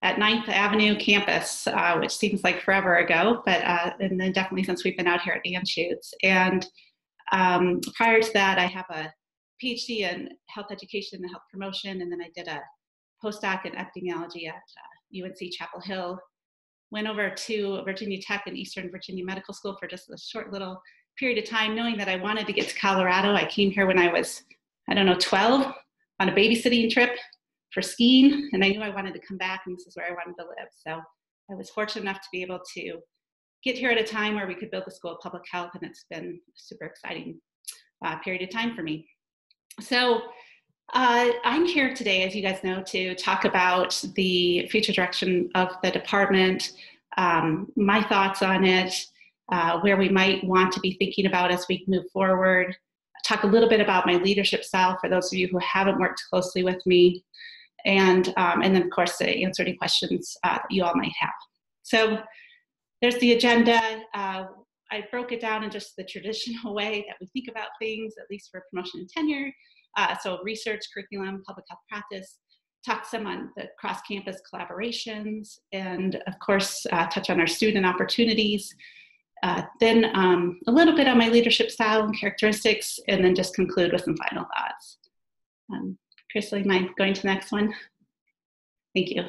at 9th Avenue campus, which seems like forever ago, but and then definitely since we've been out here at Anschutz. And prior to that, I have a Ph.D. in health education and health promotion, and then I did a postdoc in epidemiology at UNC Chapel Hill. Went over to Virginia Tech and Eastern Virginia Medical School for just a short little period of time, knowing that I wanted to get to Colorado. I came here when I was, 12, on a babysitting trip for skiing, and I knew I wanted to come back, and this is where I wanted to live. So I was fortunate enough to be able to get here at a time where we could build the School of Public Health, and it's been a super exciting period of time for me. So I'm here today, as you guys know, to talk about the future direction of the department, my thoughts on it, where we might want to be thinking about as we move forward, talk a little bit about my leadership style for those of you who haven't worked closely with me, and then, of course, to answer any questions that you all might have. So there's the agenda. I broke it down in just the traditional way that we think about things, at least for promotion and tenure. So research, curriculum, public health practice, talk some on the cross-campus collaborations, and of course, touch on our student opportunities. Then a little bit on my leadership style and characteristics, and then just conclude with some final thoughts. Crystal, you mind going to the next one? Thank you.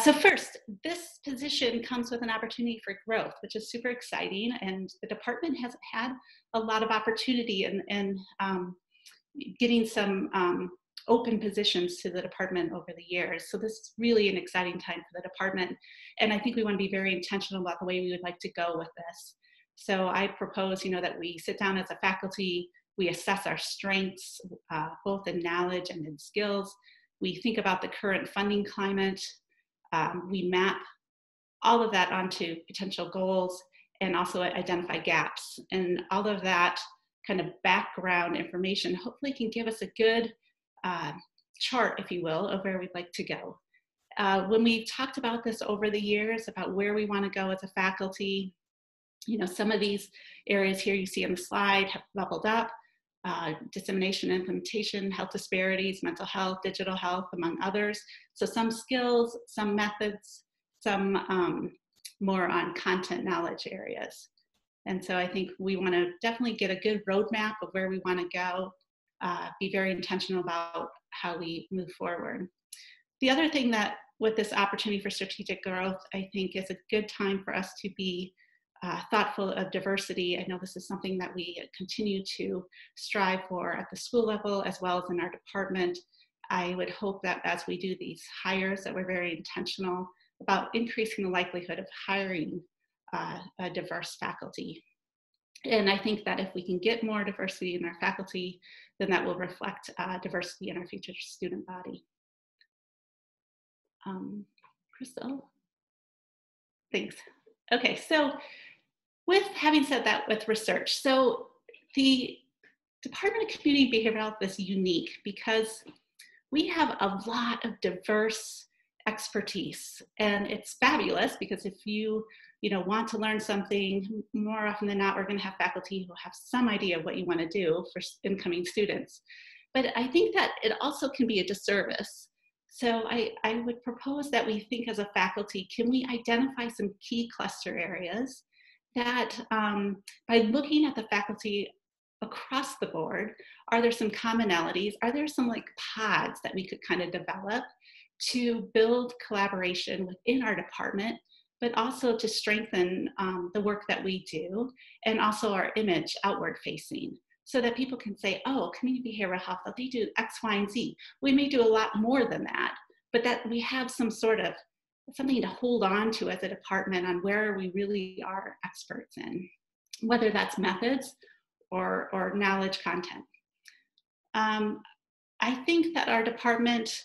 So first, this position comes with an opportunity for growth, which is super exciting, and the department has had a lot of opportunity in getting some open positions to the department over the years. So this is really an exciting time for the department, and I think we want to be very intentional about the way we would like to go with this. So I propose, that we sit down as a faculty, we assess our strengths, both in knowledge and in skills. We think about the current funding climate. We map all of that onto potential goals and also identify gaps. And all of that kind of background information hopefully can give us a good chart, if you will, of where we'd like to go. When we've talked about this over the years, about where we want to go as a faculty, some of these areas here you see on the slide have bubbled up. Dissemination, implementation, health disparities, mental health, digital health, among others. So some skills, some methods, some more on content knowledge areas. And so I think we want to definitely get a good roadmap of where we want to go, be very intentional about how we move forward. The other thing that with this opportunity for strategic growth, I think is a good time for us to be thoughtful of diversity. I know this is something that we continue to strive for at the school level as well as in our department. I would hope that as we do these hires that we're very intentional about increasing the likelihood of hiring a diverse faculty. And I think that if we can get more diversity in our faculty, then that will reflect diversity in our future student body. Crystal? Thanks. Okay, so with having said that, with research, so the Department of Community Behavioral Health is unique because we have a lot of diverse expertise, and it's fabulous because if you want to learn something, more often than not, we're going to have faculty who have some idea of what you want to do for incoming students. But I think that it also can be a disservice. So I would propose that we think as a faculty, can we identify some key cluster areas that by looking at the faculty across the board, are there some commonalities? Are there some like pods that we could kind of develop to build collaboration within our department, but also to strengthen the work that we do and also our image outward facing so that people can say, oh, community behavioral health, they do X, Y, and Z. We may do a lot more than that, but that we have some sort of something to hold on to as a department on where we really are experts in, whether that's methods or knowledge content. I think that our department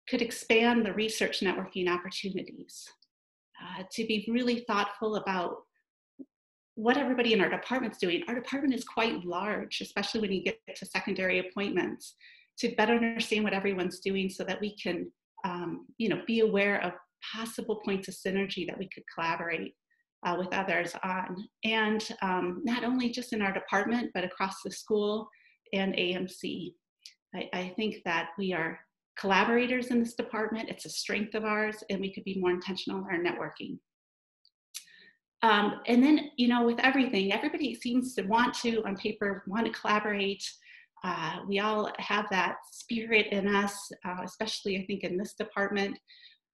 could expand the research networking opportunities to be really thoughtful about what everybody in our department's doing. Our department is quite large, especially when you get to secondary appointments, to better understand what everyone's doing so that we can be aware of possible points of synergy that we could collaborate with others on. And not only just in our department, but across the school and AMC. I think that we are collaborators in this department. It's a strength of ours, and we could be more intentional in our networking. And then, you know, with everything, everybody seems to want to, on paper, want to collaborate. We all have that spirit in us, especially I think in this department.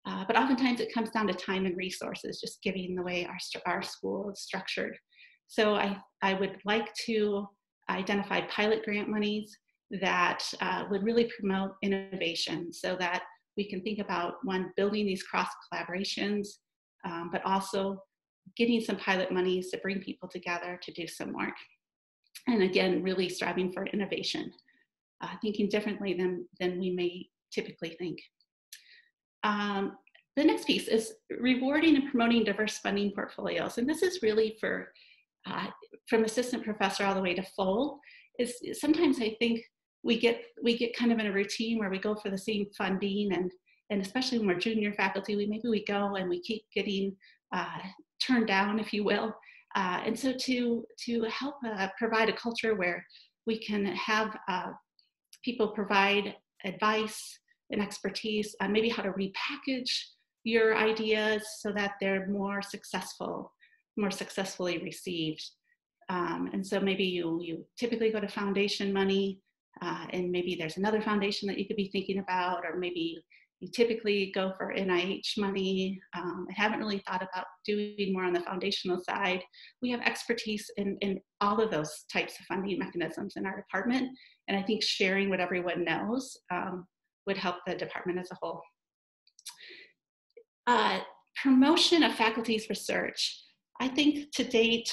But oftentimes it comes down to time and resources, just given the way our school is structured. So I would like to identify pilot grant monies that would really promote innovation, so that we can think about, one, building these cross collaborations, but also getting some pilot monies to bring people together to do some work. And again, really striving for innovation, thinking differently than we may typically think. The next piece is rewarding and promoting diverse funding portfolios. And this is really for, from assistant professor all the way to full. Is sometimes I think we get kind of in a routine where we go for the same funding, and especially when we're junior faculty, maybe we go and we keep getting turned down, if you will. And so to help provide a culture where we can have people provide advice and expertise on maybe how to repackage your ideas so that they're more successfully received. And so maybe you typically go to foundation money, and maybe there's another foundation that you could be thinking about, or maybe you typically go for NIH money. I haven't really thought about doing more on the foundational side. We have expertise in all of those types of funding mechanisms in our department, and I think sharing what everyone knows would help the department as a whole. Promotion of faculty's research. I think to date,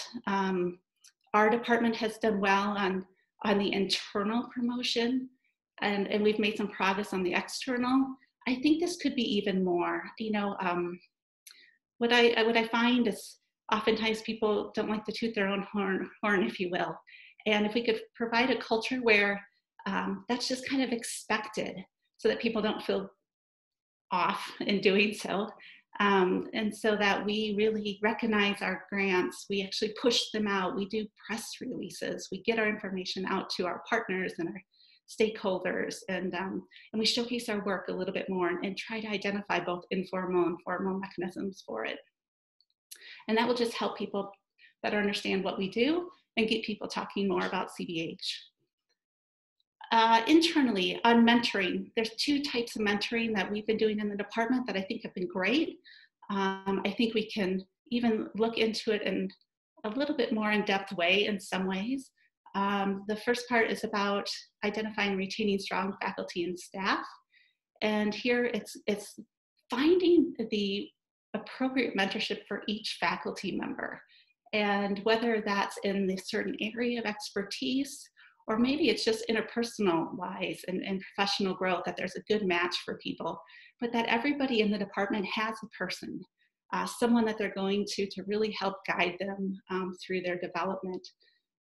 our department has done well on the internal promotion, and we've made some progress on the external. I think this could be even more. You know, what I find is oftentimes people don't like to toot their own horn, if you will. And if we could provide a culture where that's just kind of expected, so that people don't feel off in doing so. And so that we really recognize our grants, we actually push them out, we do press releases, we get our information out to our partners and our stakeholders, and we showcase our work a little bit more, and try to identify both informal and formal mechanisms for it. And that will just help people better understand what we do and get people talking more about CBH. Internally, on mentoring, there's two types of mentoring that we've been doing in the department that I think have been great. I think we can even look into it in a little bit more in-depth way in some ways. The first part is about identifying and retaining strong faculty and staff. And here it's finding the appropriate mentorship for each faculty member. And whether that's in the certain area of expertise, or maybe it's just interpersonal wise and professional growth, that there's a good match for people, but that everybody in the department has a person, someone that they're going to really help guide them through their development.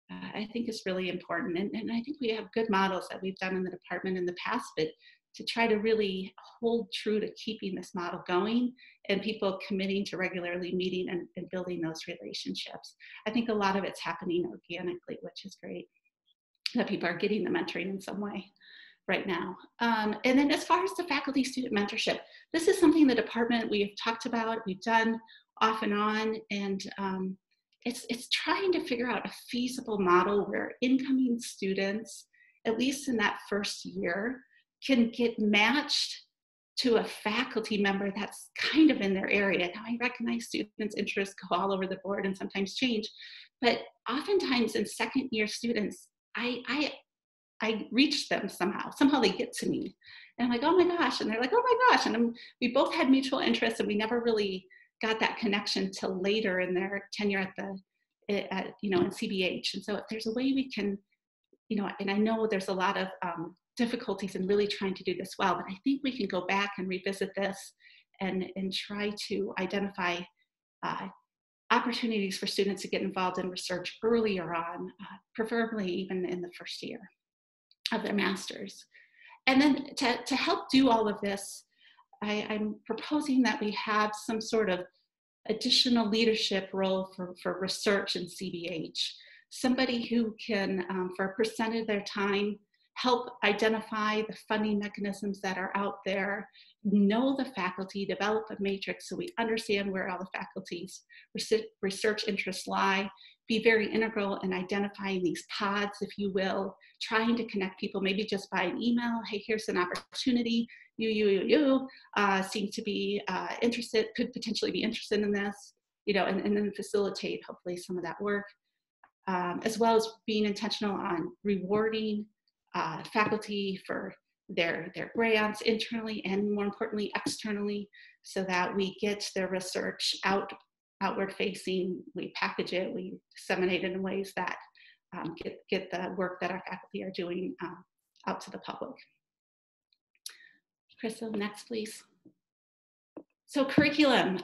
I think is really important. And I think we have good models that we've done in the department in the past, but to try to really hold true to keeping this model going and people committing to regularly meeting and building those relationships. I think a lot of it's happening organically, which is great, that people are getting the mentoring in some way right now. And then as far as the faculty student mentorship, this is something the department we've talked about, we've done off and on, and it's trying to figure out a feasible model where incoming students, at least in that first year, can get matched to a faculty member that's kind of in their area. Now, I recognize students' interests go all over the board and sometimes change, but oftentimes in second year students, I reach them somehow they get to me. And I'm like, oh my gosh, and they're like, oh my gosh, and we both had mutual interests, and we never really got that connection till later in their tenure in CBH. And so if there's a way we can, and I know there's a lot of difficulties in really trying to do this well, but I think we can go back and revisit this and try to identify opportunities for students to get involved in research earlier on, preferably even in the first year of their master's. And then to help do all of this, I'm proposing that we have some sort of additional leadership role for research in CBH. Somebody who can, for a percent of their time, help identify the funding mechanisms that are out there, know the faculty, develop a matrix so we understand where all the faculty's research interests lie, be very integral in identifying these pods, if you will, trying to connect people maybe just by an email. Hey, here's an opportunity. You seem to be interested, could potentially be interested in this, you know, and then facilitate hopefully some of that work, as well as being intentional on rewarding faculty for their grants internally and more importantly externally, so that we get their research outward facing, we package it, we disseminate it in ways that get the work that our faculty are doing out to the public. Crystal, next please. So curriculum,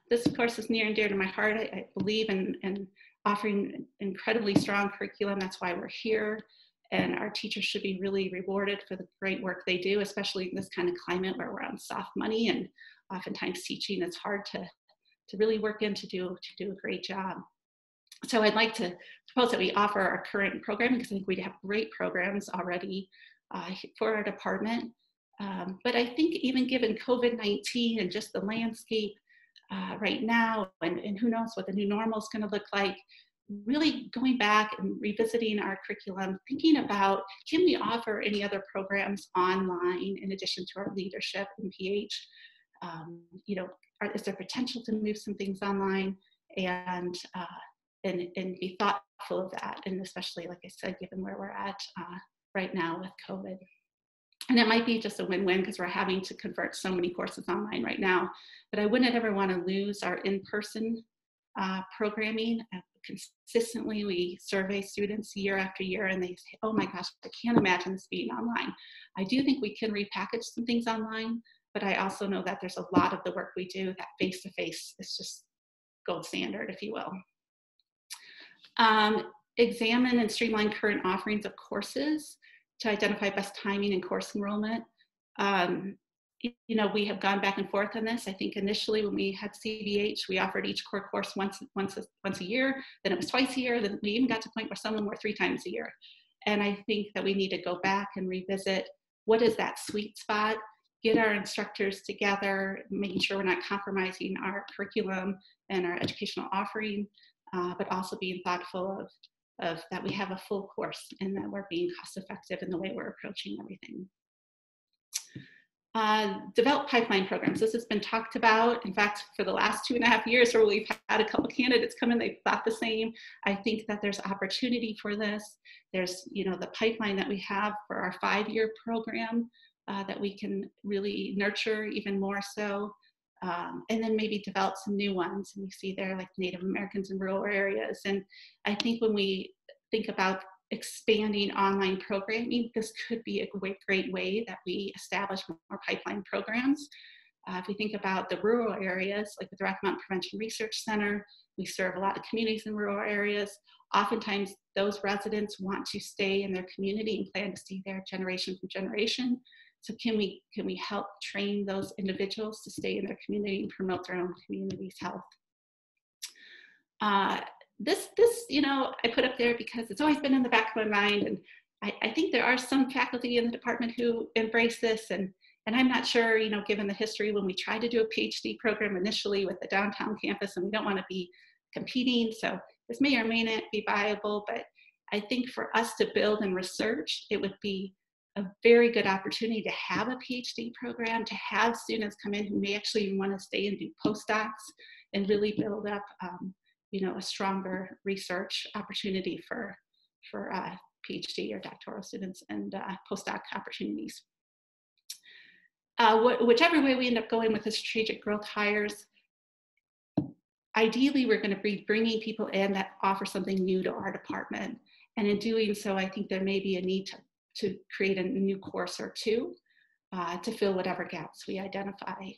this of course is near and dear to my heart. I believe in offering incredibly strong curriculum. That's why we're here. And our teachers should be really rewarded for the great work they do, especially in this kind of climate where we're on soft money and oftentimes teaching is hard to really work in to do a great job. So I'd like to propose that we offer our current programming, because I think we have great programs already for our department. But I think even given COVID-19 and just the landscape right now, and who knows what the new normal is going to look like, really going back and revisiting our curriculum, thinking about, can we offer any other programs online in addition to our leadership in PH? You know, is there potential to move some things online and be thoughtful of that, and especially, like I said, given where we're at right now with COVID. And it might be just a win-win because we're having to convert so many courses online right now, but I wouldn't ever want to lose our in-person programming. Consistently, we survey students year after year and they say, oh my gosh, I can't imagine this being online. I do think we can repackage some things online, but I also know that there's a lot of the work we do that face-to-face is just gold standard, if you will. Examine and streamline current offerings of courses to identify best timing and course enrollment. You know, we have gone back and forth on this. I think initially when we had CBH, we offered each core course once a year, then it was twice a year, then we even got to the point where some of them were 3 times a year. And I think that we need to go back and revisit what is that sweet spot, get our instructors together, making sure we're not compromising our curriculum and our educational offering, but also being thoughtful of that we have a full course and that we're being cost effective in the way we're approaching everything. Develop pipeline programs. This has been talked about. In fact, for the last 2.5 years where we've had a couple candidates come in, they've thought the same. I think that there's opportunity for this. There's, you know, the pipeline that we have for our 5-year program that we can really nurture even more so. And then maybe develop some new ones. And you see there like Native Americans in rural areas. And I think when we think about expanding online programming, this could be a great way that we establish more pipeline programs. If we think about the rural areas, like with the Rocky Mountain Prevention Research Center, we serve a lot of communities in rural areas. Oftentimes those residents want to stay in their community and plan to stay there generation from generation. So can we help train those individuals to stay in their community and promote their own community's health? This, you know, I put up there because it's always been in the back of my mind, and I think there are some faculty in the department who embrace this, and I'm not sure, you know, given the history when we tried to do a PhD program initially with the downtown campus, and we don't want to be competing, so this may or may not be viable, but I think for us to build and research, it would be a very good opportunity to have a PhD program, to have students come in who may actually want to stay and do postdocs and really build up you know, a stronger research opportunity for PhD or doctoral students and postdoc opportunities. Whichever way we end up going with the strategic growth hires, ideally we're going to be bringing people in that offer something new to our department. And in doing so, I think there may be a need to create a new course or two to fill whatever gaps we identify.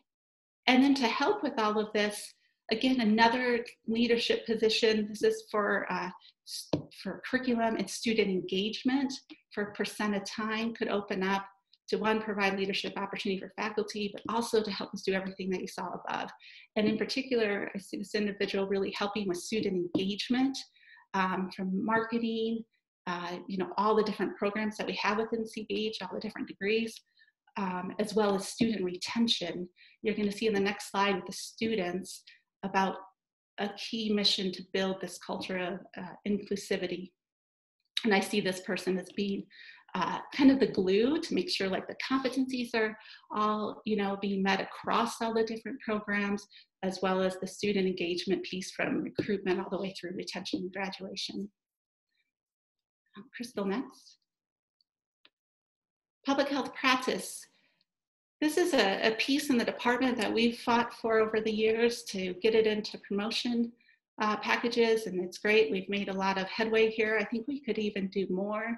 And then to help with all of this, again, another leadership position. This is for curriculum and student engagement for percent of time could open up to, one, provide leadership opportunity for faculty, but also to help us do everything that you saw above. And in particular, I see this individual really helping with student engagement from marketing, you know, all the different programs that we have within CBH, all the different degrees, as well as student retention. You're going to see in the next slide with the students about a key mission to build this culture of inclusivity. And I see this person as being kind of the glue to make sure like the competencies are all, you know, being met across all the different programs, as well as the student engagement piece from recruitment all the way through retention and graduation. Crystal, next. Public health practice. This is a piece in the department that we've fought for over the years to get it into promotion packages, and it's great. We've made a lot of headway here. I think we could even do more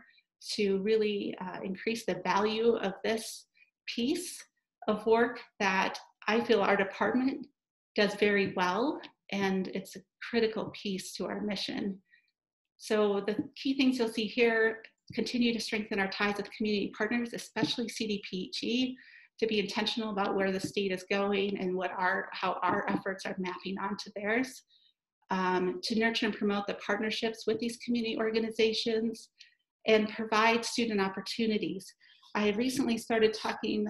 to really increase the value of this piece of work that I feel our department does very well, and it's a critical piece to our mission. So the key things you'll see here: continue to strengthen our ties with community partners, especially CDPHE, to be intentional about where the state is going and how our efforts are mapping onto theirs. To nurture and promote the partnerships with these community organizations and provide student opportunities. I recently started talking,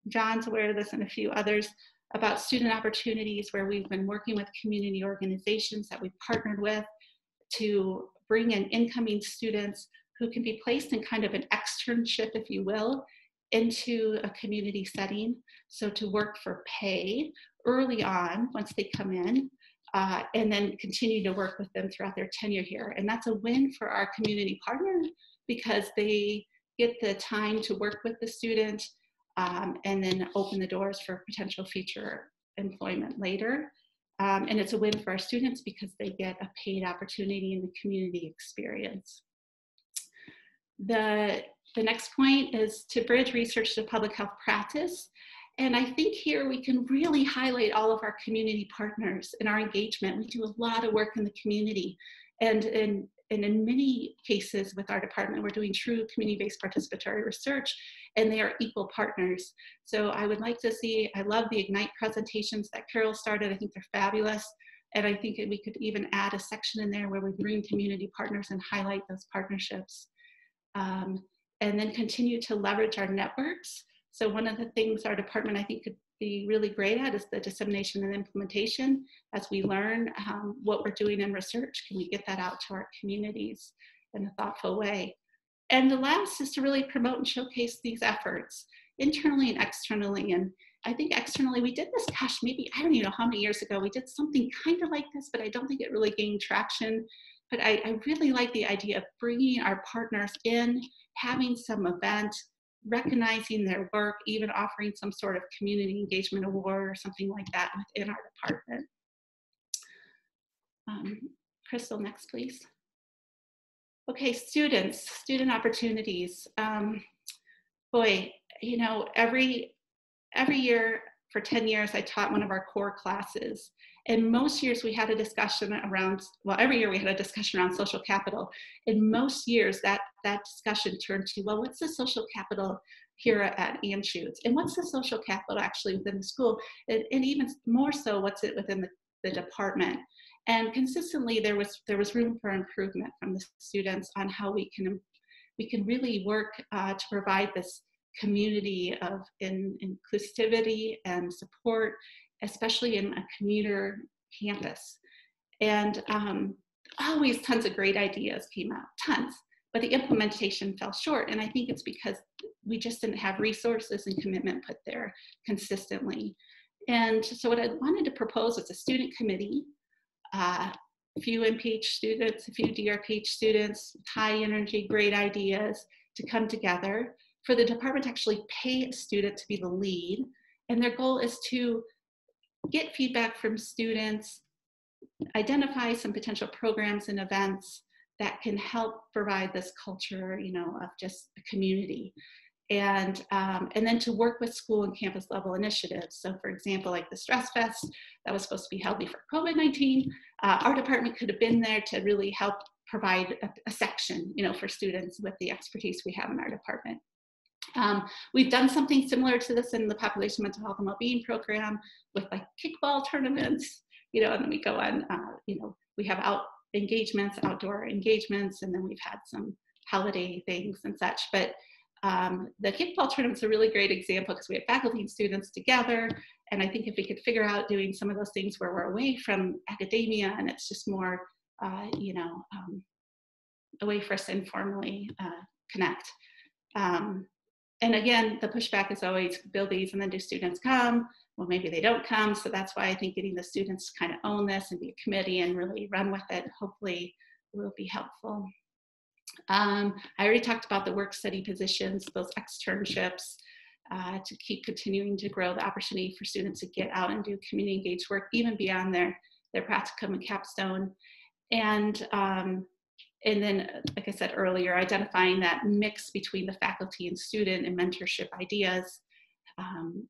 John's aware of this and a few others, about student opportunities where we've been working with community organizations that we've partnered with to bring in incoming students who can be placed in kind of an externship, if you will, into a community setting. So to work for pay early on once they come in, and then continue to work with them throughout their tenure here. And that's a win for our community partner because they get the time to work with the student and then open the doors for potential future employment later. And it's a win for our students because they get a paid opportunity in the community experience. The next point is to bridge research to public health practice. And I think here we can really highlight all of our community partners and our engagement. We do a lot of work in the community. And in many cases with our department, we're doing true community-based participatory research, and they are equal partners. So I would like to see, I love the Ignite presentations that Carol started. I think they're fabulous. And I think we could even add a section in there where we bring community partners and highlight those partnerships. And then continue to leverage our networks. So one of the things our department I think could be really great at is the dissemination and implementation. As we learn what we're doing in research, can we get that out to our communities in a thoughtful way? And the last is to really promote and showcase these efforts internally and externally. And I think externally we did this, gosh, maybe, I don't even know how many years ago, we did something kind of like this, but I don't think it really gained traction. But I really like the idea of bringing our partners in, having some event, recognizing their work, even offering some sort of community engagement award or something like that within our department. Crystal, next, please. Okay, student opportunities. Boy, you know, every year for 10 years, I taught one of our core classes. And most years we had a discussion around, well, every year we had a discussion around social capital. And most years that discussion turned to, well, what's the social capital here at Anschutz? And what's the social capital actually within the school? And even more so, what's it within the department? And consistently there was room for improvement from the students on how we can really work to provide this community of inclusivity and support, especially in a commuter campus. And always tons of great ideas came out, tons, but the implementation fell short. And I think it's because we just didn't have resources and commitment put there consistently. And so what I wanted to propose was a student committee, a few MPH students, a few DRPH students, high energy, great ideas to come together for the department to actually pay a student to be the lead. And their goal is to get feedback from students, identify some potential programs and events that can help provide this culture, you know, of just a community. And then to work with school and campus level initiatives. So for example, like the Stress Fest that was supposed to be held before COVID-19, our department could have been there to really help provide a section, you know, for students with the expertise we have in our department. We've done something similar to this in the population mental health and well-being program with like kickball tournaments, you know, and then we go on, you know, we have engagements, outdoor engagements, and then we've had some holiday things and such. But the kickball tournament's a really great example because we have faculty and students together. And I think if we could figure out doing some of those things where we're away from academia and it's just more, a way for us to informally connect. And again, the pushback is always build these and then do students come? Well, maybe they don't come. So that's why I think getting the students to kind of own this and be a committee and really run with it, hopefully will be helpful. I already talked about the work study positions, those externships, to keep continuing to grow the opportunity for students to get out and do community engaged work, even beyond their practicum and capstone. And then, like I said earlier, identifying that mix between the faculty and student and mentorship ideas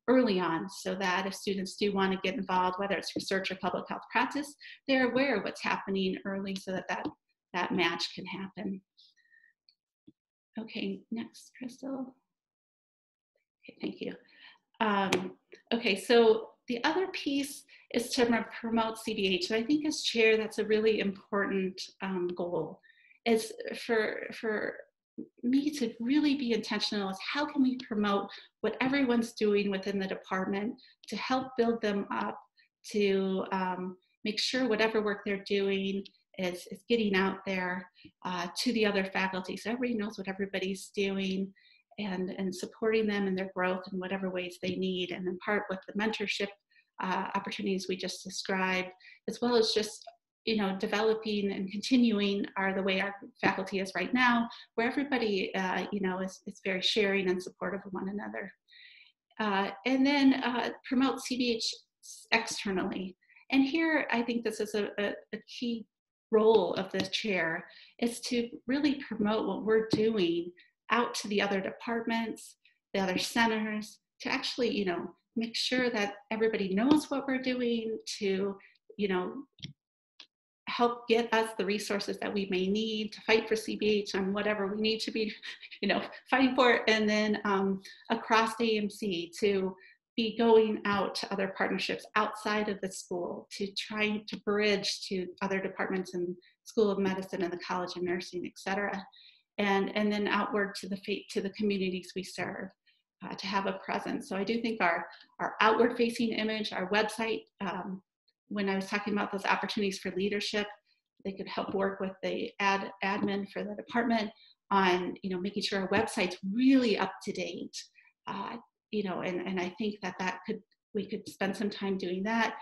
early on, so that if students do want to get involved, whether it's research or public health practice, they're aware of what's happening early so that match can happen. Okay, next, Crystal. Okay, thank you. Okay, so the other piece is to promote CBH. And I think as chair, that's a really important goal, is for me to really be intentional is how can we promote what everyone's doing within the department to help build them up, to make sure whatever work they're doing is getting out there to the other faculty, so everybody knows what everybody's doing, and supporting them in their growth in whatever ways they need, and in part with the mentorship opportunities we just described, as well as just developing and continuing the way our faculty is right now, where everybody is very sharing and supportive of one another. And then promote CBH externally. And here I think this is a key role of the chair, is to really promote what we're doing out to the other departments, the other centers, to actually make sure that everybody knows what we're doing, to help get us the resources that we may need to fight for CBH on whatever we need to be fighting for. And then across AMC, to be going out to other partnerships outside of the school, to try to bridge to other departments in School of Medicine and the College of Nursing, et cetera. And then outward to the communities we serve, to have a presence. So I do think our outward facing image, our website, when I was talking about those opportunities for leadership, they could help work with the admin for the department on making sure our website's really up to date. And I think that we could spend some time doing that,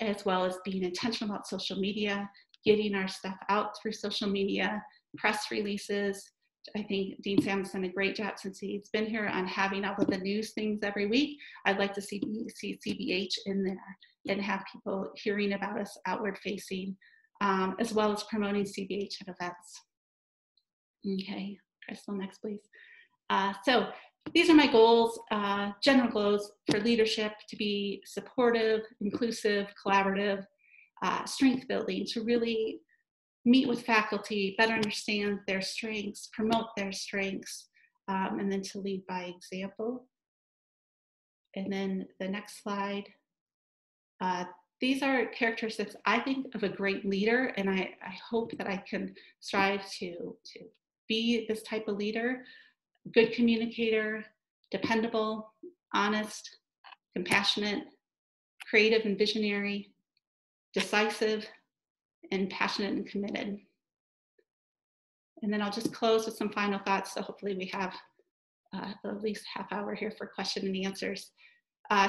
as well as being intentional about social media, getting our stuff out through social media, press releases. I think Dean Sam's done a great job since he's been here on having all of the news things every week. I'd like to see CBH in there and have people hearing about us outward facing, as well as promoting CBH at events. Okay, Crystal, next please. So these are my goals, general goals for leadership: to be supportive, inclusive, collaborative, strength building, to really meet with faculty, better understand their strengths, promote their strengths, and then to lead by example. And then the next slide. These are characteristics, I think, of a great leader, and I hope that I can strive to be this type of leader: good communicator, dependable, honest, compassionate, creative and visionary, decisive, and passionate and committed. And then I'll just close with some final thoughts, so hopefully we have at least half hour here for question and answers.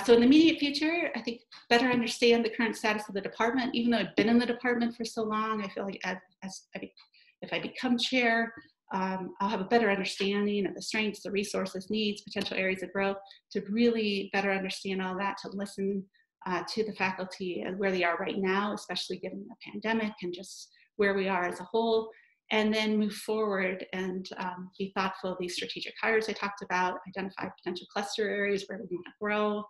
So in the immediate future, I think better understand the current status of the department. Even though I've been in the department for so long, I feel like if I become chair, I'll have a better understanding of the strengths, the resources, needs, potential areas of growth, to really better understand all that, to listen to the faculty and where they are right now, especially given the pandemic and just where we are as a whole, and then move forward and be thoughtful of these strategic hires I talked about, identify potential cluster areas where we want to grow.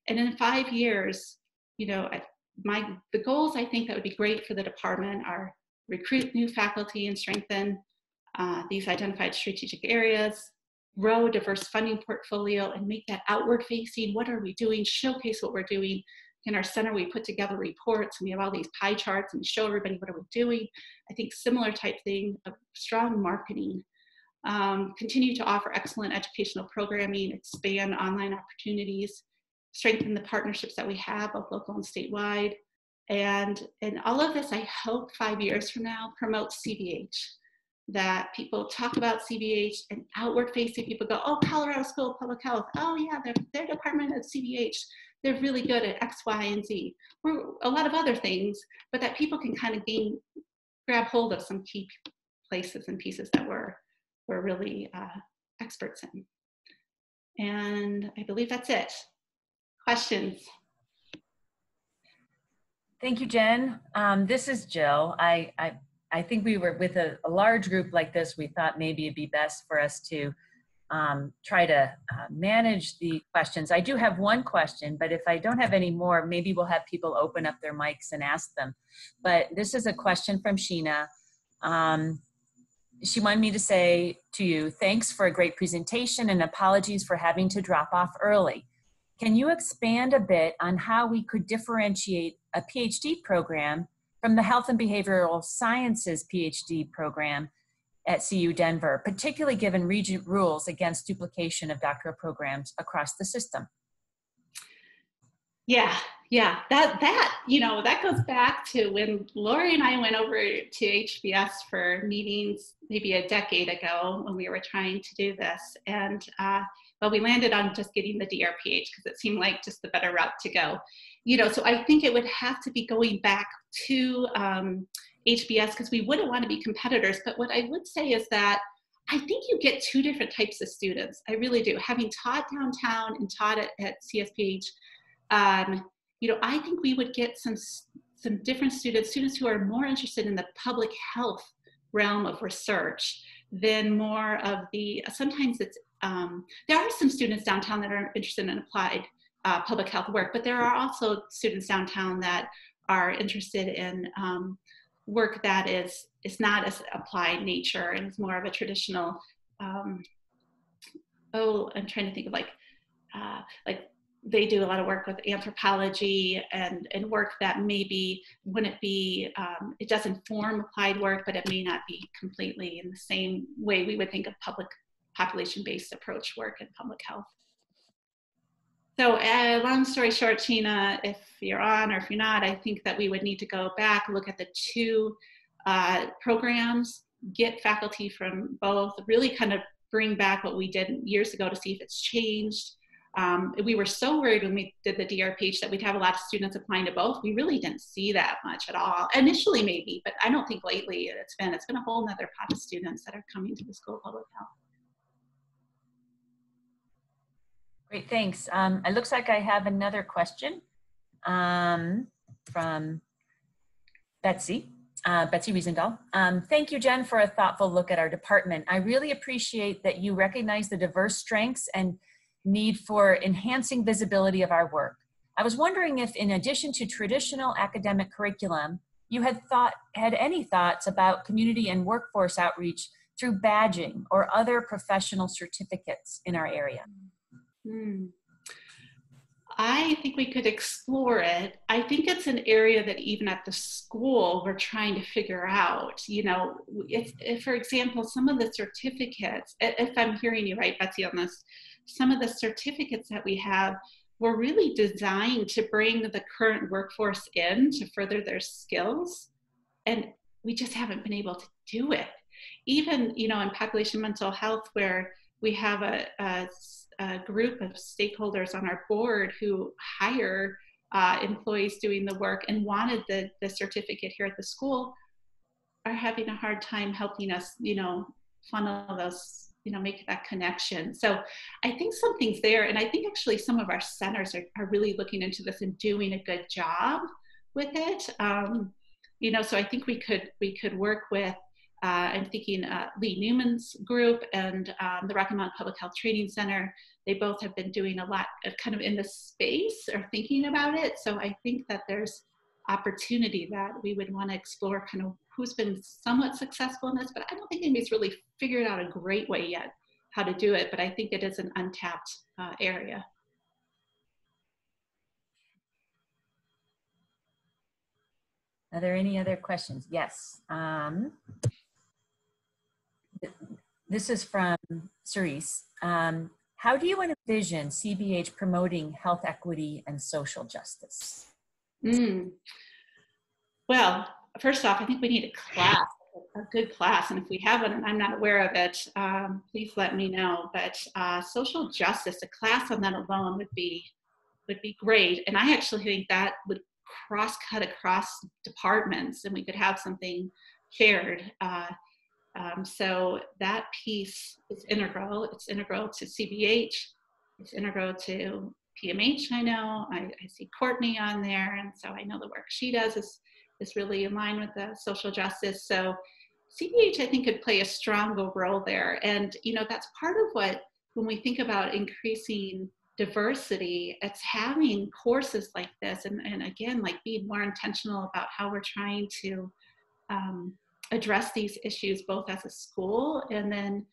And in 5 years, the goals I think that would be great for the department are recruit new faculty and strengthen these identified strategic areas, grow a diverse funding portfolio and make that outward facing. What are we doing? Showcase what we're doing in our center, we put together reports and we have all these pie charts and we show everybody what are we doing. I think similar type thing of strong marketing. Continue to offer excellent educational programming, expand online opportunities, strengthen the partnerships that we have, both local and statewide. And all of this, I hope 5 years from now, promotes CBH. That people talk about CBH and outward facing people go, oh, Colorado School of Public Health. Oh yeah, their department at CBH, they're really good at X, Y, and Z, or a lot of other things, but that people can kind of grab hold of some key places and pieces that we're really experts in. And I believe that's it. Questions? Thank you, Jen. This is Jill. I think we were with a large group like this, we thought maybe it'd be best for us to try to manage the questions. I do have one question, but if I don't have any more, maybe we'll have people open up their mics and ask them. But this is a question from Sheena. She wanted me to say to you, thanks for a great presentation and apologies for having to drop off early. Can you expand a bit on how we could differentiate a PhD program from the Health and Behavioral Sciences PhD program at CU Denver, particularly given region rules against duplication of doctoral programs across the system? Yeah, that goes back to when Lori and I went over to HBS for meetings maybe a decade ago when we were trying to do this. And but we landed on just getting the DRPH because it seemed like just the better route to go. So I think it would have to be going back to HBS because we wouldn't want to be competitors. But what I would say is that I think you get two different types of students. I really do. Having taught downtown and taught at CSPH, I think we would get some different students who are more interested in the public health realm of research than more of the, sometimes it's, there are some students downtown that are interested in applied public health work, but there are also students downtown that are interested in work that is not as applied nature and is more of a traditional, I'm trying to think of like they do a lot of work with anthropology and work that maybe wouldn't be, it does inform applied work, but it may not be completely in the same way we would think of public population-based approach work in public health. So long story short, Sheena, if you're on or if you're not, I think that we would need to go back, look at the two programs, get faculty from both, really kind of bring back what we did years ago to see if it's changed. We were so worried when we did the DRPH that we'd have a lot of students applying to both. We really didn't see that much at all. Initially maybe, but I don't think lately it's been a whole nother pot of students that are coming to the School of Public Health. Great, thanks. It looks like I have another question from Betsy Riesendahl. Thank you, Jen, for a thoughtful look at our department. I really appreciate that you recognize the diverse strengths and need for enhancing visibility of our work. I was wondering if, in addition to traditional academic curriculum, you had any thoughts about community and workforce outreach through badging or other professional certificates in our area. I think we could explore it. I think it's an area that even at the school we're trying to figure out. If, for example, some of the certificates, if I'm hearing you right, Betsy, on this, some of the certificates that we have were really designed to bring the current workforce in to further their skills, and we just haven't been able to do it. Even, in population mental health, where we have a group of stakeholders on our board who hire employees doing the work and wanted the certificate here at the school, are having a hard time helping us, funnel those, make that connection. So I think something's there. And I think actually some of our centers are really looking into this and doing a good job with it. So I think we could work with, I'm thinking Lee Newman's group and the Rocky Mountain Public Health Training Center. They both have been doing a lot of kind of in the space or thinking about it. So I think that there's opportunity that we would want to explore kind of who's been somewhat successful in this, but I don't think anybody's really figured out a great way yet how to do it, but I think it is an untapped area. Are there any other questions? Yes. This is from Cerise. How do you envision CBH promoting health equity and social justice? Well, first off, I think we need a class, a good class. And if we have one and I'm not aware of it, please let me know. But social justice, a class on that alone would be great. And I actually think that would cut across departments and we could have something shared. So that piece is integral. It's integral to CBH. It's integral to PMH. I know I see Courtney on there. And so I know the work she does is really in line with the social justice. So CBH, I think, could play a stronger role there. And, you know, that's part of what, when we think about increasing diversity, it's having courses like this. And again, like being more intentional about how we're trying to address these issues, both as a school and then,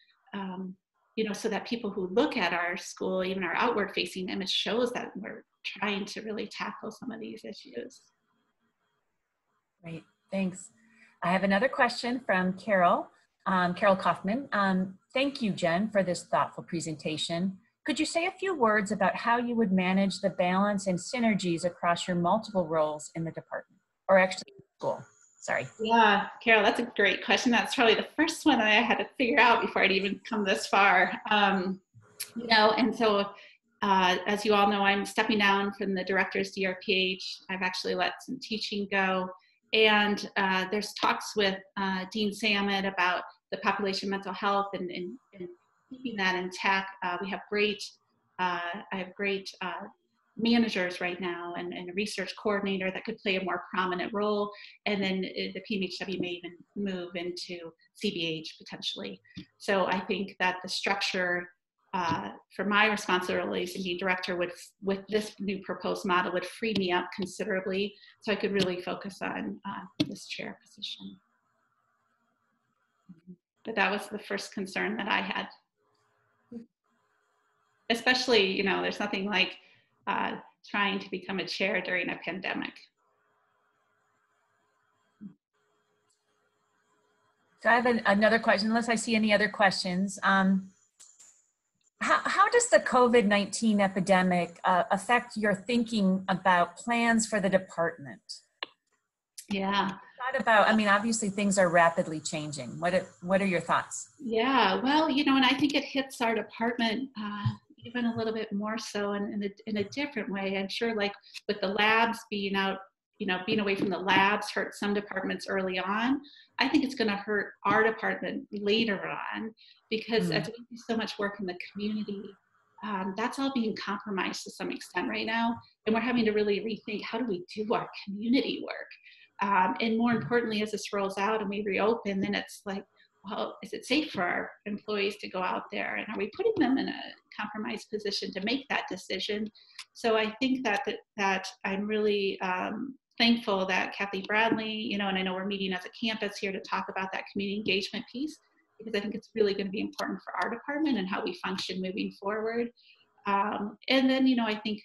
you know, so that people who look at our school, even our outward facing image, shows that we're trying to really tackle some of these issues. Great, thanks. I have another question from Carol, Carol Kaufman. Thank you, Jen, for this thoughtful presentation. Could you say a few words about how you would manage the balance and synergies across your multiple roles in the department, or actually school? Sorry. Yeah, Carol, that's a great question. That's probably the first one that I had to figure out before I'd even come this far. You know, and so as you all know, I'm stepping down from the director's DRPH. I've actually let some teaching go. And there's talks with Dean Salmon about the population mental health and keeping that intact. We have I have great managers right now and a research coordinator that could play a more prominent role. And then the PMHW may even move into CBH potentially. So I think that the structure for my responsibilities as being director with this new proposed model would free me up considerably so I could really focus on this chair position. But that was the first concern that I had. Especially, you know, there's nothing like trying to become a chair during a pandemic. So I have another question, unless I see any other questions. How does the COVID-19 epidemic affect your thinking about plans for the department? Yeah. I mean, obviously things are rapidly changing. What are your thoughts? Yeah, well, you know, and I think it hits our department even a little bit more so in a different way. I'm sure like with the labs being out, you know, being away from the labs hurt some departments early on. I think it's going to hurt our department later on because as we do so much work in the community, that's all being compromised to some extent right now. And we're having to really rethink, how do we do our community work? And more importantly, as this rolls out and we reopen, then it's like, well, is it safe for our employees to go out there? And are we putting them in a compromised position to make that decision? So I think that I'm really thankful that Kathy Bradley, you know, and I know we're meeting as a campus here to talk about that community engagement piece, because I think it's really going to be important for our department and how we function moving forward. And then, you know, I think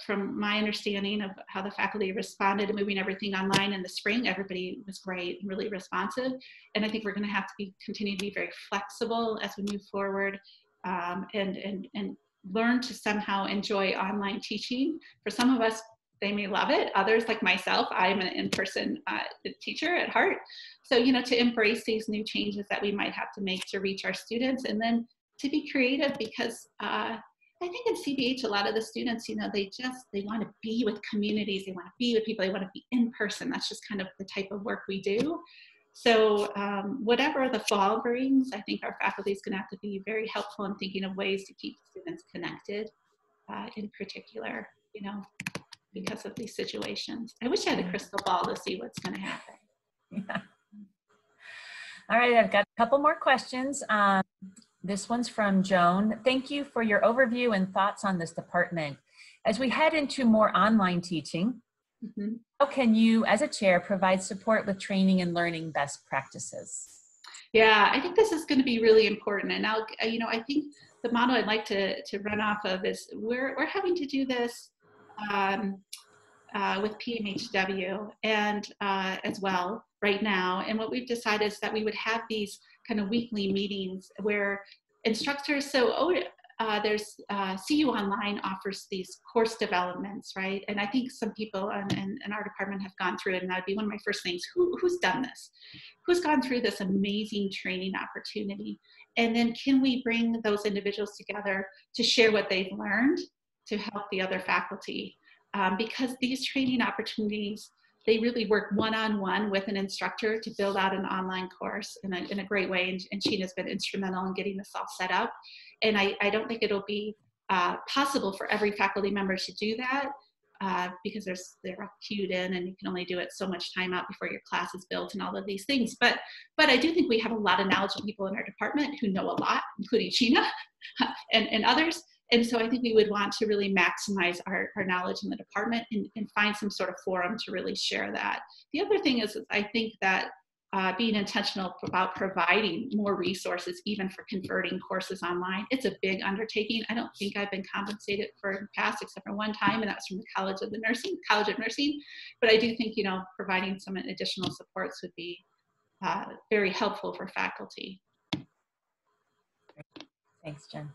from my understanding of how the faculty responded to moving everything online in the spring, everybody was great and really responsive. And I think we're going to have to continue to be very flexible as we move forward and learn to somehow enjoy online teaching. For some of us, they may love it. Others, like myself, I'm an in-person teacher at heart. So, you know, to embrace these new changes that we might have to make to reach our students, and then to be creative, because I think in CBH, a lot of the students, you know, they want to be with communities, they want to be with people, they want to be in person. That's just kind of the type of work we do. So whatever the fall brings, I think our faculty is going to have to be very helpful in thinking of ways to keep students connected, in particular, you know, because of these situations. I wish I had a crystal ball to see what's going to happen. Yeah. All right, I've got a couple more questions. This one's from Joan. Thank you for your overview and thoughts on this department. As we head into more online teaching, how can you, as a chair, provide support with training and learning best practices? Yeah, I think this is going to be really important. And now, you know, I think the model I'd like to run off of is we're having to do this with PMHW and as well right now. And what we've decided is that we would have these kind of weekly meetings where instructors, there's CU Online offers these course developments, right? And I think some people in our department have gone through it, and that would be one of my first things. Who's done this? Who's gone through this amazing training opportunity? And then can we bring those individuals together to share what they've learned to help the other faculty? Because these training opportunities, they really work one-on-one with an instructor to build out an online course in a great way. And Sheena's been instrumental in getting this all set up. And I don't think it'll be possible for every faculty member to do that because they're queued in and you can only do it so much time out before your class is built and all of these things. But I do think we have a lot of knowledgeable people in our department who know a lot, including Sheena and others. And so I think we would want to really maximize our knowledge in the department and find some sort of forum to really share that. The other thing is I think that being intentional about providing more resources, even for converting courses online, it's a big undertaking. I don't think I've been compensated for the past, except for one time, and that's from the College of Nursing. But I do think, providing some additional supports would be very helpful for faculty. Thanks, Jen.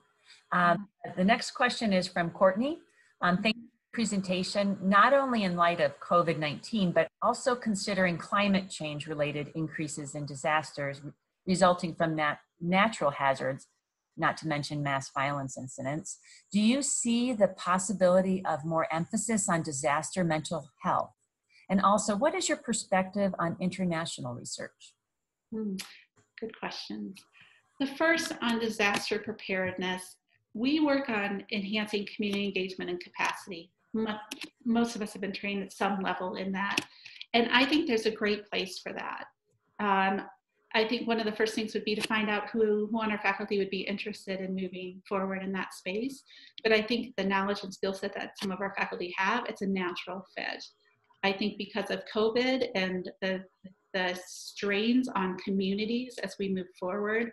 The next question is from Courtney. Thank you for the presentation, not only in light of COVID-19, but also considering climate change related increases in disasters resulting from natural hazards, not to mention mass violence incidents. Do you see the possibility of more emphasis on disaster mental health? And also, what is your perspective on international research? Good questions. The first, on disaster preparedness, we work on enhancing community engagement and capacity. Most of us have been trained at some level in that. And I think there's a great place for that. I think one of the first things would be to find out who on our faculty would be interested in moving forward in that space. But I think the knowledge and skill set that some of our faculty have, it's a natural fit. I think because of COVID and the strains on communities as we move forward,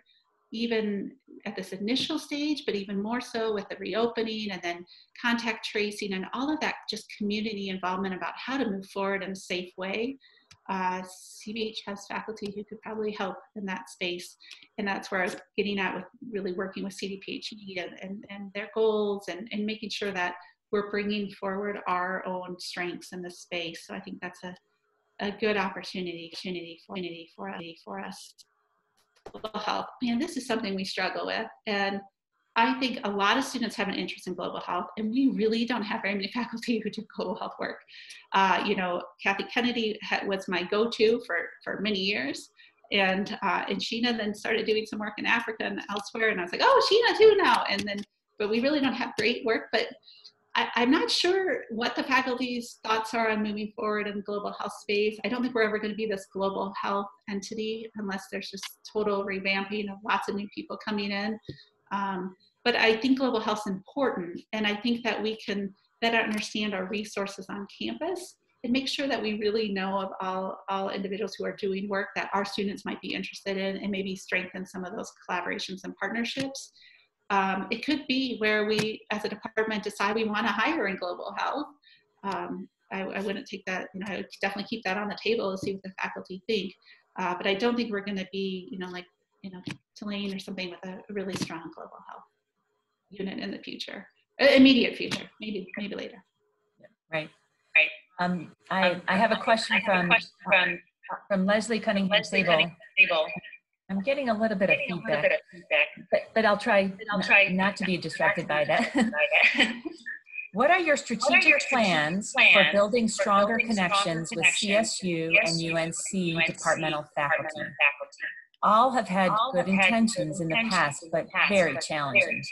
even at this initial stage, but even more so with the reopening and then contact tracing and all of that, just community involvement about how to move forward in a safe way. CBH has faculty who could probably help in that space. And that's where I was getting at with really working with CDPHE and their goals and making sure that we're bringing forward our own strengths in this space. So I think that's a good opportunity for us. Global health, man, this is something we struggle with. And I think a lot of students have an interest in global health, and we really don't have very many faculty who do global health work. Kathy Kennedy was my go-to for many years. And Sheena then started doing some work in Africa and elsewhere. And I was like, oh, Sheena too now. But we really don't have great work. But I'm not sure what the faculty's thoughts are on moving forward in the global health space. I don't think we're ever going to be this global health entity unless there's just total revamping of lots of new people coming in. But I think global health is important. And I think that we can better understand our resources on campus and make sure that we really know of all individuals who are doing work that our students might be interested in and maybe strengthen some of those collaborations and partnerships. It could be where we, as a department, decide we want to hire in global health. I wouldn't take that, I would definitely keep that on the table to see what the faculty think. But I don't think we're going to be, Tulane or something with a really strong global health unit in the future, immediate future, maybe later. Right. I have a question from Leslie Cunningham-Sable. I'm getting a little bit of feedback, but I'll try not to be distracted by that. What are your strategic plans for building stronger connections with CSU and UNC departmental faculty? All have had good intentions in the past, but very challenging.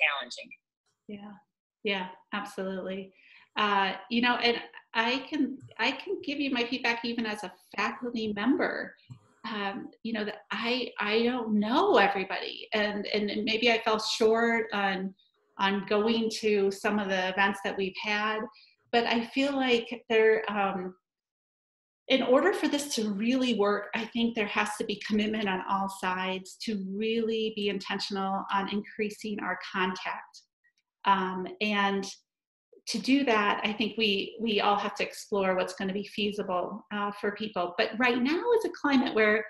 Yeah, absolutely. And I can give you my feedback even as a faculty member. That I don't know everybody, and maybe I fell short on going to some of the events that we've had, but I feel like in order for this to really work, I think there has to be commitment on all sides to really be intentional on increasing our contact and to do that, I think we all have to explore what's going to be feasible for people. But right now is a climate where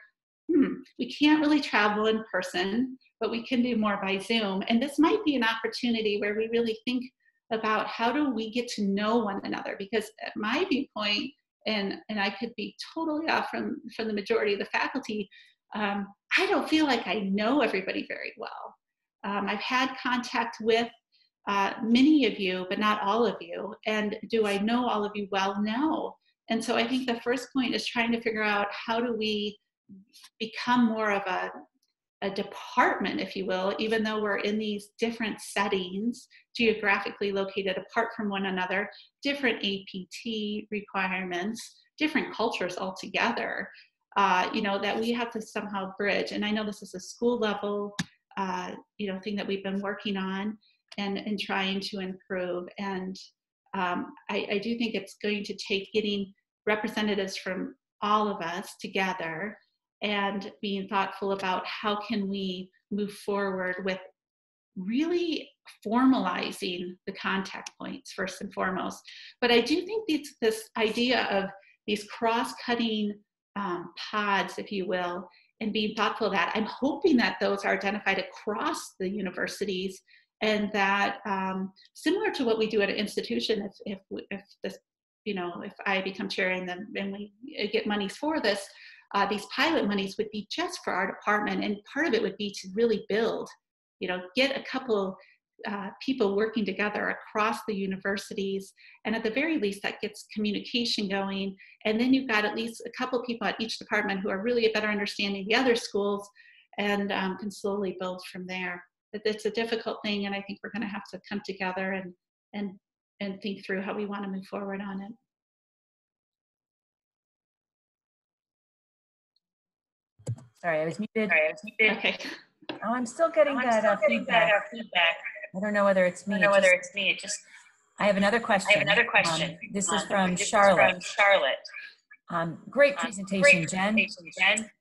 we can't really travel in person, but we can do more by Zoom. And this might be an opportunity where we really think about how do we get to know one another, because at my viewpoint, and I could be totally off from the majority of the faculty, I don't feel like I know everybody very well. I've had contact with many of you, but not all of you. And do I know all of you well? No. And so I think the first point is trying to figure out how do we become more of a department, if you will, even though we're in these different settings, geographically located apart from one another, different APT requirements, different cultures altogether, that we have to somehow bridge. And I know this is a school level, thing that we've been working on and trying to improve. And I do think it's going to take getting representatives from all of us together and being thoughtful about how can we move forward with really formalizing the contact points first and foremost. But I do think this idea of these cross-cutting pods, if you will, and being thoughtful of that, I'm hoping that those are identified across the universities, and that similar to what we do at an institution, if this, if I become chair and we get monies for this, these pilot monies would be just for our department, and part of it would be to really build, get a couple people working together across the universities, and at the very least that gets communication going, and then you've got at least a couple people at each department who are really a better understanding the other schools, and can slowly build from there. But it's a difficult thing, and I think we're going to have to come together and think through how we want to move forward on it. Sorry, I was muted. Okay. Oh, I'm still getting that feedback. I don't know whether it's me. I have another question. This is from Charlotte. Great presentation, Jen.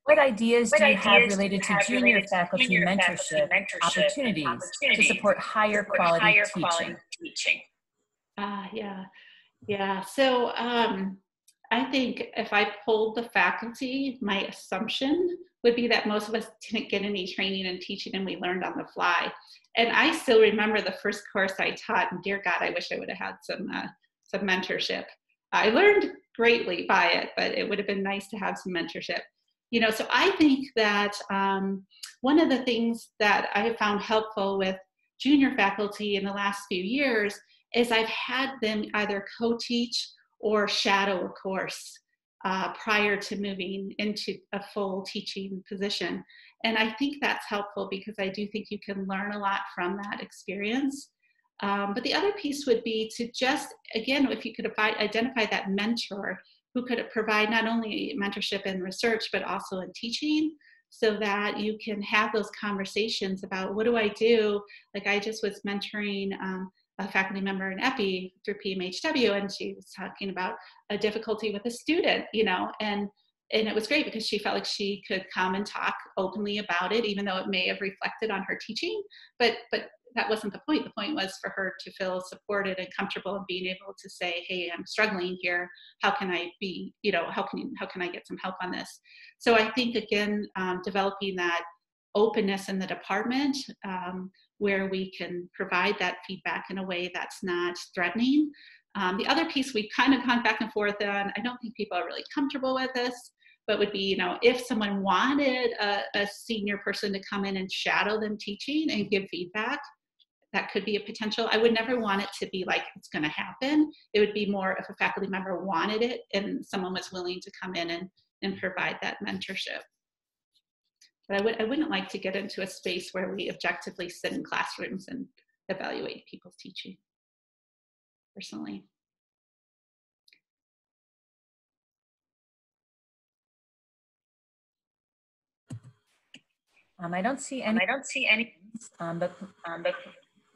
What ideas do you have related to junior faculty mentorship opportunities to support higher quality teaching? Yeah. So I think if I polled the faculty, my assumption would be that most of us didn't get any training and teaching, and we learned on the fly. And I still remember the first course I taught, and dear God, I wish I would have had some mentorship. I learned greatly by it, but it would have been nice to have some mentorship. So I think that one of the things that I have found helpful with junior faculty in the last few years is I've had them either co-teach or shadow a course prior to moving into a full teaching position. And I think that's helpful because I do think you can learn a lot from that experience. But the other piece would be to just, again, if you could identify that mentor who could provide not only mentorship in research, but also in teaching, so that you can have those conversations about what do I do? Like I just was mentoring a faculty member in EPI through PMHW, and she was talking about a difficulty with a student, and it was great because she felt like she could come and talk openly about it, even though it may have reflected on her teaching, but that wasn't the point. The point was for her to feel supported and comfortable and being able to say, hey, I'm struggling here. How can I be, how can I get some help on this? So I think, again, developing that openness in the department where we can provide that feedback in a way that's not threatening. The other piece we've kind of gone back and forth on, I don't think people are really comfortable with this, but would be, if someone wanted a senior person to come in and shadow them teaching and give feedback, that could be a potential. I would never want it to be like it's going to happen. It would be more if a faculty member wanted it and someone was willing to come in and provide that mentorship. But I wouldn't like to get into a space where we objectively sit in classrooms and evaluate people's teaching, personally. I don't see any. But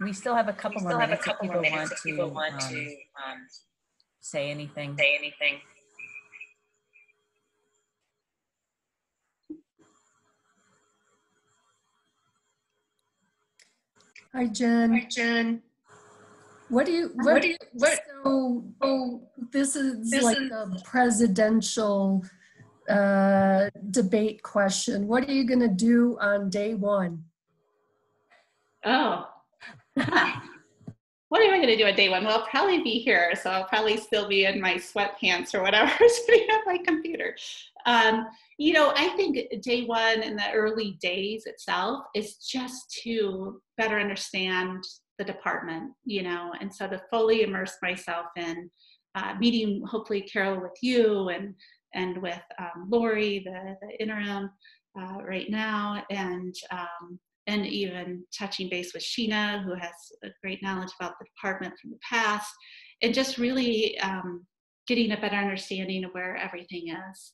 we still have a couple more minutes if people want to say anything. Hi, Jen. So this is like the presidential debate question. What are you going to do on day one? Oh, what am I going to do on day one? Well, I'll probably be here, so I'll probably still be in my sweatpants or whatever, sitting at my computer. You know, I think day one in the early days itself is just to better understand the department, you know, and so to fully immerse myself in meeting, hopefully, Carol, with you and with Lori, the interim right now, and even touching base with Sheena, who has a great knowledge about the department from the past, and just really getting a better understanding of where everything is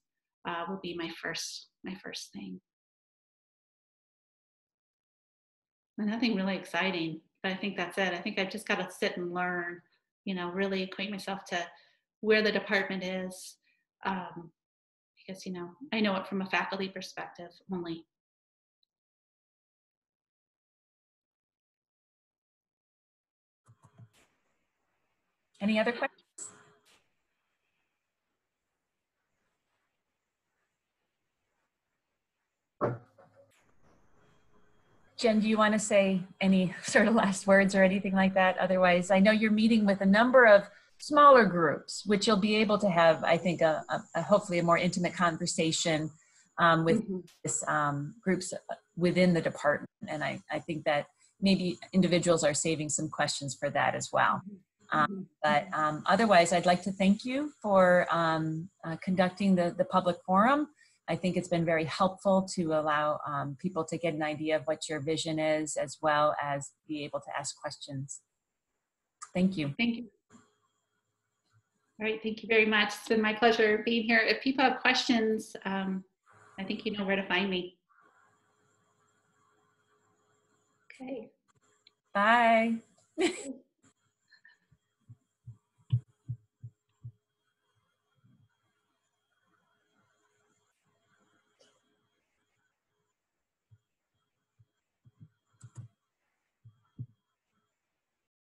will be my first thing. And nothing really exciting, but I think that's it. I think I've just got to sit and learn, you know, really acquaint myself to where the department is, because, you know, I know it from a faculty perspective only. Any other questions? Jen, do you want to say any sort of last words or anything like that? Otherwise, I know you're meeting with a number of smaller groups, which you'll be able to have, I think, hopefully a more intimate conversation with this, groups within the department. And I think that maybe individuals are saving some questions for that as well. But otherwise, I'd like to thank you for conducting the public forum. I think it's been very helpful to allow people to get an idea of what your vision is, as well as be able to ask questions. Thank you. Thank you. All right, thank you very much. It's been my pleasure being here. If people have questions, I think you know where to find me. Okay. Bye.